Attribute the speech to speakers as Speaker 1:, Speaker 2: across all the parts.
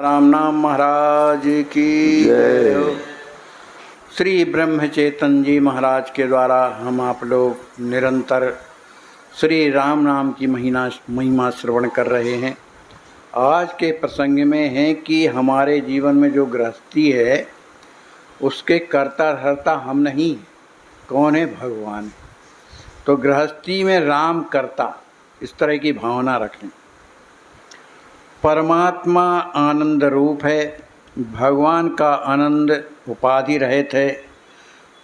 Speaker 1: राम नाम महाराज की जय हो। श्री ब्रह्म चेतन जी महाराज के द्वारा हम आप लोग निरंतर श्री राम नाम की महिमा श्रवण कर रहे हैं। आज के प्रसंग में है कि हमारे जीवन में जो गृहस्थी है उसके कर्ता धर्ता हम नहीं, कौन है? भगवान। तो गृहस्थी में राम कर्ता, इस तरह की भावना रखें। परमात्मा आनंद रूप है, भगवान का आनंद उपाधि रहित है।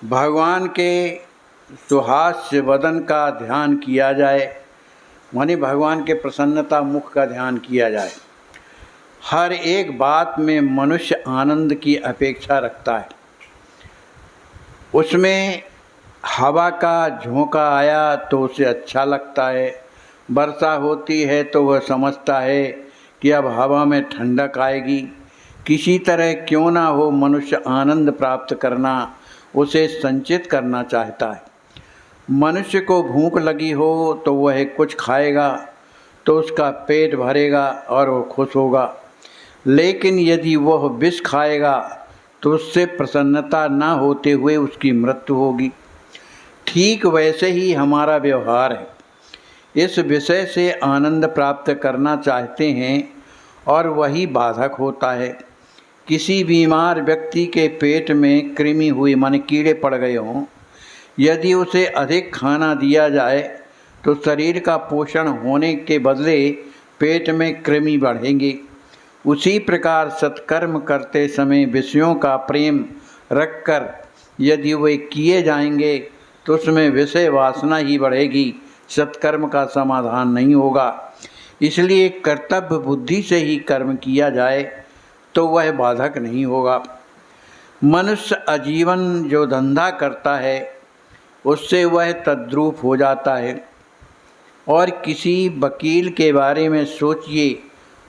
Speaker 1: भगवान के सुहास्य वदन का ध्यान किया जाए, माने भगवान के प्रसन्नता मुख का ध्यान किया जाए। हर एक बात में मनुष्य आनंद की अपेक्षा रखता है। उसमें हवा का झोंका आया तो उसे अच्छा लगता है, वर्षा होती है तो वह समझता है कि अब हवा में ठंडक आएगी। किसी तरह क्यों ना हो, मनुष्य आनंद प्राप्त करना, उसे संचित करना चाहता है। मनुष्य को भूख लगी हो तो वह कुछ खाएगा तो उसका पेट भरेगा और वह खुश होगा। लेकिन यदि वह विष खाएगा तो उससे प्रसन्नता ना होते हुए उसकी मृत्यु होगी। ठीक वैसे ही हमारा व्यवहार है। इस विषय से आनंद प्राप्त करना चाहते हैं और वही बाधक होता है। किसी बीमार व्यक्ति के पेट में कृमि हुई, माने कीड़े पड़ गए हों, यदि उसे अधिक खाना दिया जाए तो शरीर का पोषण होने के बदले पेट में कृमि बढ़ेंगे। उसी प्रकार सत्कर्म करते समय विषयों का प्रेम रखकर यदि वे किए जाएंगे तो उसमें विषय वासना ही बढ़ेगी, सत्कर्म का समाधान नहीं होगा। इसलिए कर्तव्य बुद्धि से ही कर्म किया जाए तो वह बाधक नहीं होगा। मनुष्य आजीवन जो धंधा करता है उससे वह तद्रूप हो जाता है। और किसी वकील के बारे में सोचिए,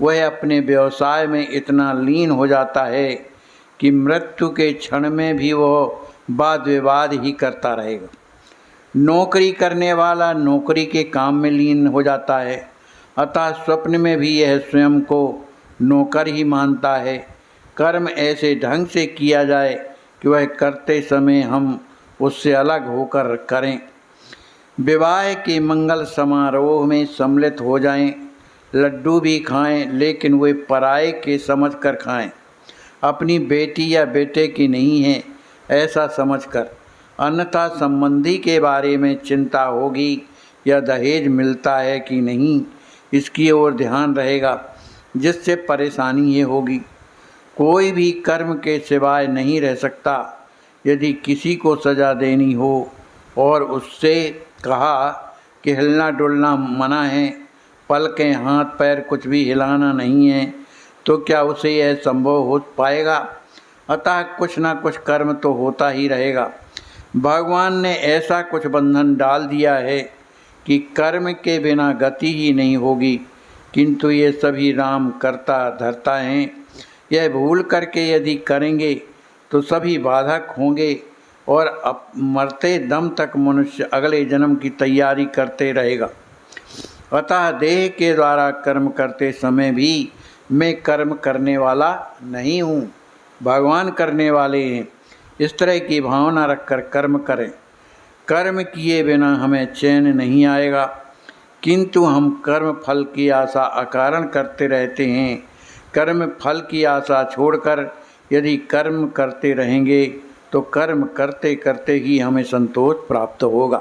Speaker 1: वह अपने व्यवसाय में इतना लीन हो जाता है कि मृत्यु के क्षण में भी वह वाद विवाद ही करता रहेगा। नौकरी करने वाला नौकरी के काम में लीन हो जाता है, अतः स्वप्न में भी यह स्वयं को नौकर ही मानता है। कर्म ऐसे ढंग से किया जाए कि वह करते समय हम उससे अलग होकर करें। विवाह के मंगल समारोह में सम्मिलित हो जाएं, लड्डू भी खाएं, लेकिन वे पराये के समझकर खाएं, अपनी बेटी या बेटे की नहीं है ऐसा समझकर। अन्यथा संबंधी के बारे में चिंता होगी, या दहेज मिलता है कि नहीं इसकी ओर ध्यान रहेगा, जिससे परेशानी ये होगी। कोई भी कर्म के सिवाय नहीं रह सकता। यदि किसी को सज़ा देनी हो और उससे कहा कि हिलना डुलना मना है, पलकें हाथ पैर कुछ भी हिलाना नहीं है, तो क्या उसे यह संभव हो पाएगा? अतः कुछ ना कुछ कर्म तो होता ही रहेगा। भगवान ने ऐसा कुछ बंधन डाल दिया है कि कर्म के बिना गति ही नहीं होगी। किंतु ये सभी राम करता धरता हैं। यह भूल करके यदि करेंगे तो सभी बाधक होंगे और अब मरते दम तक मनुष्य अगले जन्म की तैयारी करते रहेगा। अतः देह के द्वारा कर्म करते समय भी मैं कर्म करने वाला नहीं हूँ, भगवान करने वाले हैं। इस तरह की भावना रखकर कर्म करें। कर्म किए बिना हमें चैन नहीं आएगा, किंतु हम कर्म फल की आशा अकारण करते रहते हैं। कर्म फल की आशा छोड़कर यदि कर्म करते रहेंगे तो कर्म करते करते ही हमें संतोष प्राप्त होगा।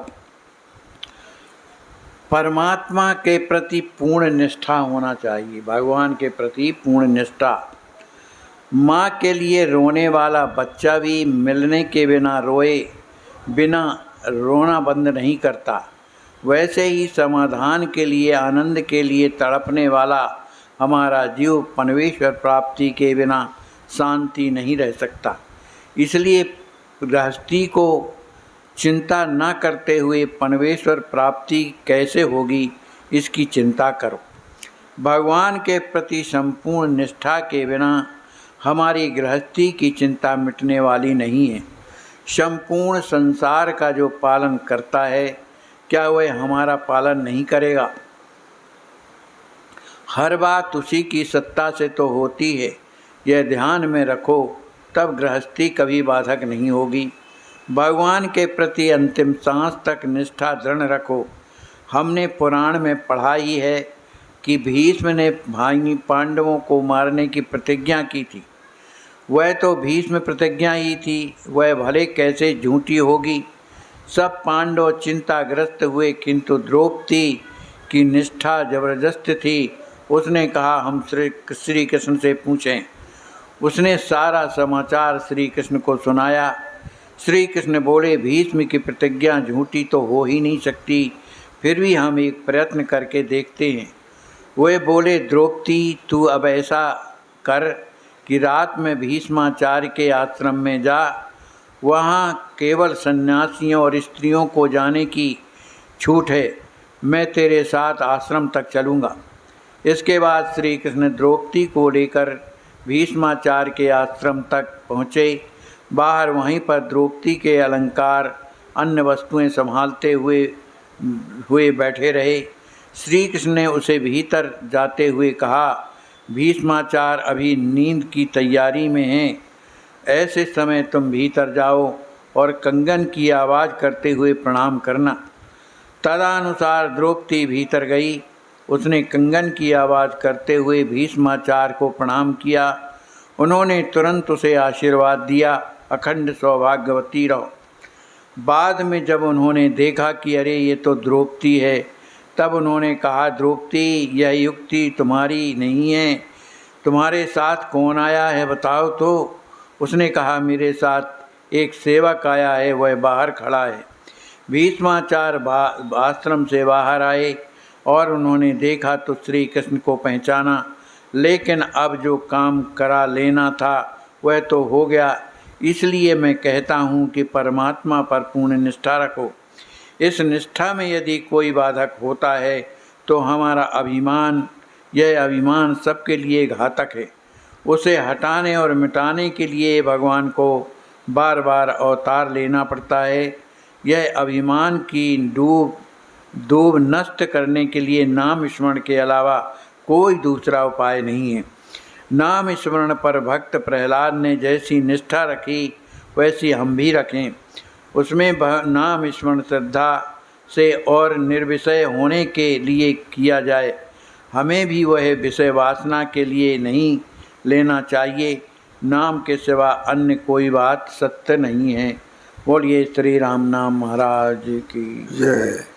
Speaker 1: परमात्मा के प्रति पूर्ण निष्ठा होना चाहिए, भगवान के प्रति पूर्ण निष्ठा। माँ के लिए रोने वाला बच्चा भी मिलने के बिना रोए बिना रोना बंद नहीं करता। वैसे ही समाधान के लिए, आनंद के लिए तड़पने वाला हमारा जीव परमेश्वर प्राप्ति के बिना शांति नहीं रह सकता। इसलिए गृहस्थी को चिंता न करते हुए परमेश्वर प्राप्ति कैसे होगी इसकी चिंता करो। भगवान के प्रति संपूर्ण निष्ठा के बिना हमारी गृहस्थी की चिंता मिटने वाली नहीं है। संपूर्ण संसार का जो पालन करता है, क्या वह हमारा पालन नहीं करेगा? हर बात उसी की सत्ता से तो होती है। यह ध्यान में रखो, तब गृहस्थी कभी बाधक नहीं होगी। भगवान के प्रति अंतिम सांस तक निष्ठा दृढ़ रखो। हमने पुराण में पढ़ा ही है कि भीष्म ने भाई पांडवों को मारने की प्रतिज्ञा की थी। वह तो भीष्म प्रतिज्ञा ही थी, वह भले कैसे झूठी होगी। सब पांडव चिंताग्रस्त हुए, किंतु द्रौपदी की निष्ठा जबरदस्त थी। उसने कहा, हम श्री कृष्ण से पूछें। उसने सारा समाचार श्री कृष्ण को सुनाया। श्री कृष्ण बोले, भीष्म की प्रतिज्ञा झूठी तो हो ही नहीं सकती, फिर भी हम एक प्रयत्न करके देखते हैं। वे बोले, द्रौपदी तू अब ऐसा कर कि रात में भीष्माचार्य के आश्रम में जा, वहाँ केवल सन्यासियों और स्त्रियों को जाने की छूट है। मैं तेरे साथ आश्रम तक चलूँगा। इसके बाद श्री कृष्ण द्रौपदी को लेकर भीष्माचार्य के आश्रम तक पहुँचे। बाहर वहीं पर द्रौपदी के अलंकार अन्य वस्तुएं संभालते हुए बैठे रहे। श्री कृष्ण ने उसे भीतर जाते हुए कहा, भीष्माचार्य अभी नींद की तैयारी में हैं, ऐसे समय तुम भीतर जाओ और कंगन की आवाज़ करते हुए प्रणाम करना। तदनुसार द्रौपदी भीतर गई। उसने कंगन की आवाज़ करते हुए भीष्माचार्य को प्रणाम किया। उन्होंने तुरंत उसे आशीर्वाद दिया, अखंड सौभाग्यवती रहो। बाद में जब उन्होंने देखा कि अरे ये तो द्रौपदी है, तब उन्होंने कहा, द्रौपदी यह युक्ति तुम्हारी नहीं है, तुम्हारे साथ कौन आया है बताओ तो। उसने कहा, मेरे साथ एक सेवक आया है, वह बाहर खड़ा है। भीष्माचार्य आश्रम से बाहर आए और उन्होंने देखा तो श्री कृष्ण को पहचाना, लेकिन अब जो काम करा लेना था वह तो हो गया। इसलिए मैं कहता हूँ कि परमात्मा पर पूर्ण निष्ठा रखो। इस निष्ठा में यदि कोई बाधक होता है तो हमारा अभिमान, यह अभिमान सबके लिए घातक है। उसे हटाने और मिटाने के लिए भगवान को बार बार अवतार लेना पड़ता है। यह अभिमान की डूब नष्ट करने के लिए नाम स्मरण के अलावा कोई दूसरा उपाय नहीं है। नाम स्मरण पर भक्त प्रहलाद ने जैसी निष्ठा रखी वैसी हम भी रखें। उसमें नाम स्मरण श्रद्धा से और निर्विषय होने के लिए किया जाए। हमें भी वह विषय वासना के लिए नहीं लेना चाहिए। नाम के सिवा अन्य कोई बात सत्य नहीं है। बोलिए श्री राम नाम महाराज की जय।